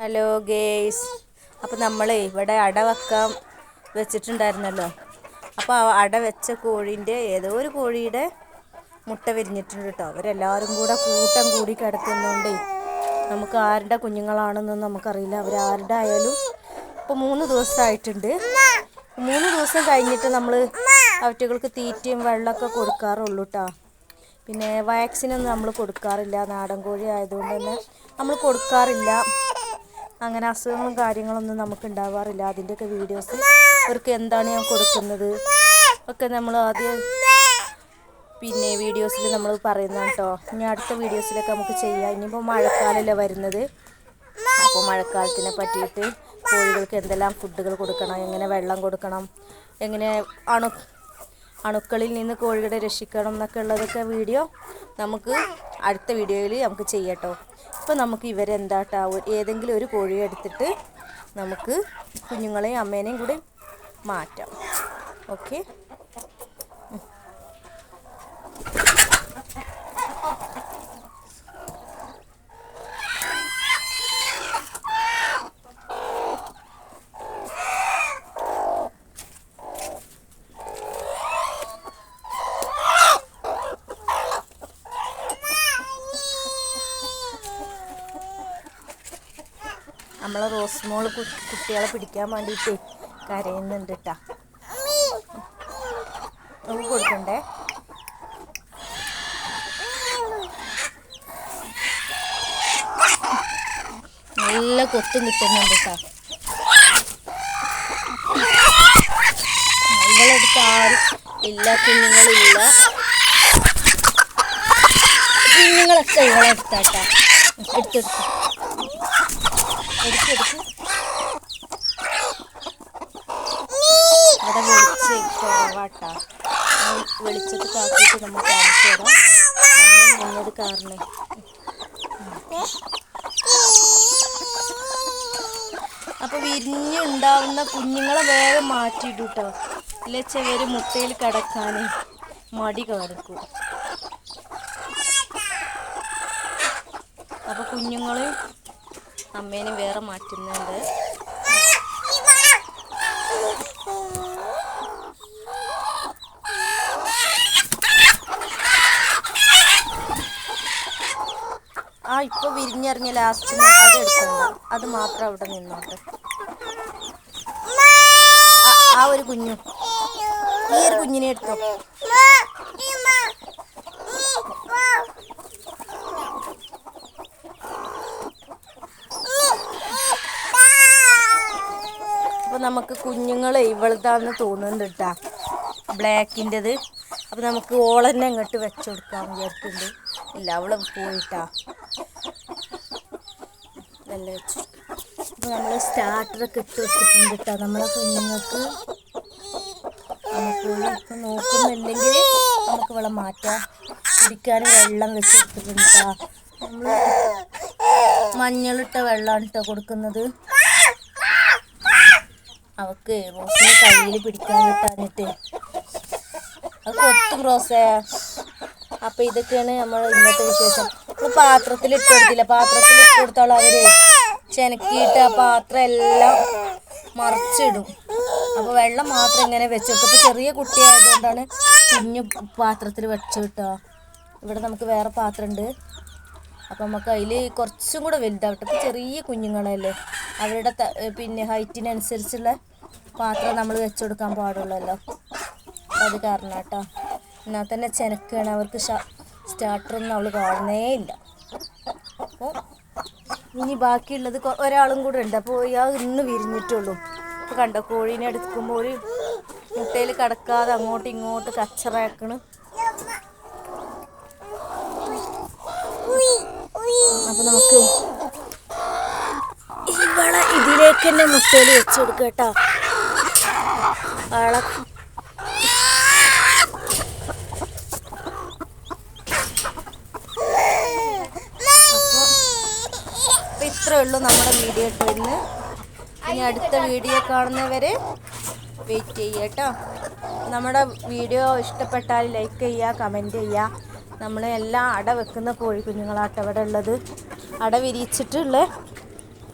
Hello guys, അപ്പോൾ നമ്മളെ ഇവിടെ അട വെക്കാൻ വെച്ചിട്ടുണ്ടായിരുന്നല്ലോ. അപ്പോൾ ആ അട വെച്ച കോഴീൻ്റെ ഏതോ ഒരു കോഴിയുടെ മുട്ട വിരിഞ്ഞിട്ടുണ്ട് കേട്ടോ. അവരെല്ലാവരും കൂട്ടം കൂടി കിടക്കുന്നതുകൊണ്ടേ നമുക്ക് ആരുടെ കുഞ്ഞുങ്ങളാണെന്നൊന്നും നമുക്കറിയില്ല. അവരാരുടെ ആയാലും ഇപ്പോൾ 3 ദിവസമായിട്ടുണ്ട്. 3 ദിവസം കഴിഞ്ഞിട്ട് നമ്മൾ അവറ്റകൾക്ക് തീറ്റയും വെള്ളമൊക്കെ കൊടുക്കാറുള്ളൂ കേട്ടോ. പിന്നെ വാക്സിനൊന്നും നമ്മൾ കൊടുക്കാറില്ല. നാടൻ കോഴി ആയതുകൊണ്ട് തന്നെ നമ്മൾ കൊടുക്കാറില്ല. അങ്ങനെ അസുഖങ്ങളും കാര്യങ്ങളൊന്നും നമുക്ക് ഉണ്ടാവാറില്ല. അതിൻ്റെയൊക്കെ വീഡിയോസ് അവർക്ക് എന്താണ് ഞാൻ കൊടുക്കുന്നത് ഒക്കെ നമ്മൾ ആദ്യം വീഡിയോസിൽ നമ്മൾ പറയുന്നതാണ് കേട്ടോ. ഇനി അടുത്ത വീഡിയോസിലൊക്കെ നമുക്ക് ചെയ്യാം. ഇനിയിപ്പോൾ മഴക്കാലമല്ലേ വരുന്നത്. അപ്പോൾ മഴക്കാലത്തിനെ പറ്റിയിട്ട് കോഴികൾക്ക് എന്തെല്ലാം ഫുഡുകൾ കൊടുക്കണം, എങ്ങനെ വെള്ളം കൊടുക്കണം, എങ്ങനെ അണുക്കളിൽ നിന്ന് കോഴികളെ രക്ഷിക്കണം എന്നൊക്കെ ഉള്ളതൊക്കെ വീഡിയോ നമുക്ക് അടുത്ത വീഡിയോയിൽ നമുക്ക് ചെയ്യാം കേട്ടോ. ഇപ്പോൾ നമുക്ക് ഇവരെന്താട്ടാ ഏതെങ്കിലും ഒരു കോഴിയെ എടുത്തിട്ട് നമുക്ക് കുഞ്ഞുങ്ങളെയും അമ്മേനെയും കൂടി മാറ്റാം. ഓക്കെ, നമ്മളെ റോസ്മോള് കുട്ടികളെ പിടിക്കാൻ വേണ്ടിയിട്ട് കരയുന്നുണ്ട് കേട്ടോ. നമുക്ക് കൊടുക്കണ്ടേ? നല്ല കൊത്തും കിട്ടുന്നുണ്ട് കേട്ടോ. ഇവളെടുത്ത് ആരും ഇല്ല, കുഞ്ഞുങ്ങളില്ല. കുഞ്ഞുങ്ങളൊക്കെ ഇവളെടുത്താട്ടാ. എടുത്തെടുത്ത് ഇവിടെ വെളിച്ച് കുറവാട്ടാ. വെളിച്ചത്ത് കാക്കിയിട്ട് നമ്മൾ കാണിച്ചു തരാം. മുന്നോട്ട് കാരണേ അപ്പോൾ വിരിഞ്ഞുണ്ടാവുന്ന കുഞ്ഞുങ്ങളെ വേഗം മാറ്റിയിട്ടു കേട്ടോ. ഇല്ല ചെവര് മുട്ടയിൽ കിടക്കാൻ മടി കാണിക്കും. അപ്പോൾ കുഞ്ഞുങ്ങൾ അമ്മേനെ വേറെ മാറ്റുന്നുണ്ട്. ഇപ്പോൾ വിരിഞ്ഞിറങ്ങിയ ലാസ്റ്റിന് അത് എടുക്കണ്ട, അത് മാത്രം അവിടെ നിന്നോട്ടെ. ആ ഒരു കുഞ്ഞു, ഈ ഒരു കുഞ്ഞിനെ എടുത്തോ. അപ്പോൾ നമുക്ക് കുഞ്ഞുങ്ങളെ ഇവളതാന്ന് തോന്നുന്നുണ്ട് കേട്ടാ, ബ്ലാക്കിൻ്റെത്. അപ്പോൾ നമുക്ക് ഓളന്നെ അങ്ങോട്ട് വെച്ചു കൊടുക്കാൻ വിചാരിക്കുന്നുണ്ട്. ഇല്ല, അവളെ പോയിട്ടാ നല്ല വെച്ചു. അപ്പോൾ നമ്മൾ സ്റ്റാർട്ടറൊക്കെ ഇട്ട് വെച്ചിട്ടുണ്ട് കേട്ടോ നമ്മളെ കുഞ്ഞുങ്ങൾക്ക്. നമുക്ക് ഇപ്പം നോക്കുന്നില്ലെങ്കിൽ നമുക്ക് വെള്ളം മാറ്റാം. കുടിക്കാൻ വെള്ളം വെച്ച് കൊടുത്തിട്ടുണ്ട് കേട്ടോ. നമ്മൾ മഞ്ഞളിട്ട വെള്ളമാണ് കേട്ടോ കൊടുക്കുന്നത്. അവക്ക് റോസിനെ കയ്യിൽ പിടിക്കാൻ കിട്ടാഞ്ഞിട്ട് അത് കൊത്തും റോസേ. അപ്പം ഇതൊക്കെയാണ് നമ്മൾ ഇന്നത്തെ വിശേഷം. നമ്മൾ പാത്രത്തിൽ ഇട്ട് കൊടുത്തില്ല, പാത്രത്തിൽ ഇട്ട് കൊടുത്തോളം അവർ ചെനക്കിയിട്ട് ആ പാത്രം എല്ലാം മറിച്ചിടും. അപ്പോൾ വെള്ളം മാത്രം ഇങ്ങനെ വെച്ചെടുക്കും. അപ്പോൾ ചെറിയ കുട്ടിയായതുകൊണ്ടാണ് കുഞ്ഞു പാത്രത്തിൽ വെച്ച് കിട്ടുക. ഇവിടെ നമുക്ക് വേറെ പാത്രമുണ്ട്. അപ്പം നമുക്ക് അതിൽ കുറച്ചും കൂടെ വലുതാവട്ടെ. ഇപ്പോൾ ചെറിയ കുഞ്ഞുങ്ങളല്ലേ, അവരുടെ ഹൈറ്റിനനുസരിച്ചുള്ള പാത്രം നമ്മൾ വെച്ച് കൊടുക്കാൻ പാടുള്ളല്ലോ. അത് കാരണം കേട്ടോ. എന്നാൽ തന്നെ ചെനക്കാണ്. അവർക്ക് സ്റ്റാർട്ടറൊന്നും അവൾ കാണുന്നേ ഇല്ല. അപ്പോൾ ഇനി ബാക്കിയുള്ളത് ഒരാളും കൂടെ ഉണ്ട്. അപ്പോൾ ഇയാൾ ഇന്ന് വിരിഞ്ഞിട്ടുള്ളൂ. അപ്പോൾ കണ്ടോ, കോഴീനെ എടുക്കുമ്പോൾ ഒരു മുട്ടയിൽ കിടക്കാതെ അങ്ങോട്ടും ഇങ്ങോട്ട് കച്ചറാക്കണ്. അപ്പോൾ നമുക്ക് ഇവളെ ഇതിലേക്ക് തന്നെ മുട്ടയിൽ വെച്ച് കൊടുക്കുക കേട്ടോ. ആളെ അപ്പോൾ ഇത്രയേ ഉള്ളൂ നമ്മുടെ വീഡിയോ ഇന്ന്. ഇനി അടുത്ത വീഡിയോ കാണുന്നവരെ വെയിറ്റ് ചെയ്യുക കേട്ടോ. നമ്മുടെ വീഡിയോ ഇഷ്ടപ്പെട്ടാൽ ലൈക്ക് ചെയ്യുക, കമൻറ്റ് ചെയ്യുക. നമ്മൾ എല്ലാം അട വെക്കുന്ന കോഴിക്കുഞ്ഞുങ്ങളാട്ടോ ഇവിടെ ഉള്ളത്. അട വിരിച്ചിട്ടുള്ള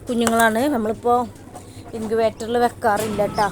കുഞ്ഞുങ്ങളാണ്. നമ്മളിപ്പോൾ ഇൻക്യുബേറ്ററിൽ വെക്കാറില്ല കേട്ടോ.